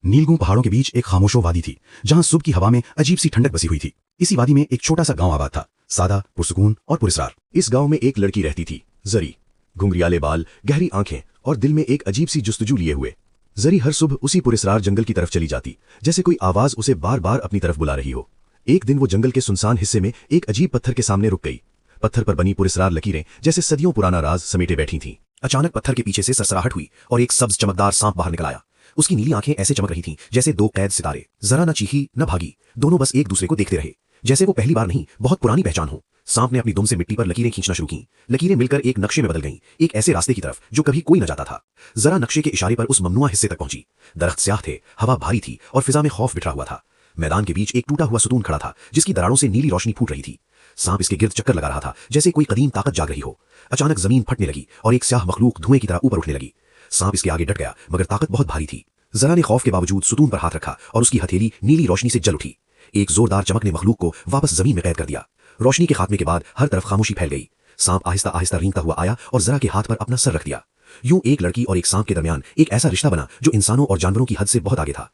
नीलगू पहाड़ों के बीच एक खामोशो वादी थी जहां सुबह की हवा में अजीब सी ठंडक बसी हुई थी। इसी वादी में एक छोटा सा गांव आबाद था, सादा, पुरसुकून और पुरस्रार। इस गांव में एक लड़की रहती थी, जरी। घुंघरियाले बाल, गहरी आंखें और दिल में एक अजीब सी जुस्तजू लिए हुए। जरी हर सुबह उसी पुरस्रार जंगल की तरफ चली जाती, जैसे कोई आवाज उसे बार बार अपनी तरफ बुला रही हो। एक दिन वो जंगल के सुनसान हिस्से में एक अजीब पत्थर के सामने रुक गई। पत्थर पर बनी पुरस्रार लकीरें जैसे सदियों पुराना राज समेटे बैठी थीं। अचानक पत्थर के पीछे से सरसराहट हुई और एक सब्ज चमकदार सांप बाहर निकल आया। उसकी नीली आंखें ऐसे चमक रही थीं जैसे दो कैद सितारे। जरा न चीखी न भागी, दोनों बस एक दूसरे को देखते रहे, जैसे वो पहली बार नहीं, बहुत पुरानी पहचान हो। सांप ने अपनी दुम से मिट्टी पर लकीरें खींचना शुरू की। लकीरें मिलकर एक नक्शे में बदल गईं, एक ऐसे रास्ते की तरफ जो कभी कोई न जाता था। जरा नक्शे के इशारे पर उस ममनुआ हिस्से तक पहुंची। दरख्त स्याह थे, हवा भारी थी और फिजा में खौफ बिखरा हुआ था। मैदान के बीच एक टूटा हुआ सुतून खड़ा था जिसकी दरारों से नीली रोशनी फूट रही थी। सांप इसके गिर्द चक्कर लगा रहा था जैसे कोई कदीम ताकत जाग रही हो। अचानक जमीन फटने लगी और एक स्याह मखलूक धुएं की तरह ऊपर उठने लगी। सांप इसके आगे डट गया, मगर ताकत बहुत भारी थी। जरा ने खौफ के बावजूद सुतून पर हाथ रखा और उसकी हथेली नीली रोशनी से जल उठी। एक जोरदार चमक ने मखलूक को वापस जमीन में कैद कर दिया। रोशनी के खात्मे के बाद हर तरफ खामोशी फैल गई। सांप आहिस्ता आहिस्ता रेंगता हुआ आया और जरा के हाथ पर अपना सर रख दिया। यूं एक लड़की और एक सांप के दरमियान एक ऐसा रिश्ता बना जो इंसानों और जानवरों की हद से बहुत आगे था।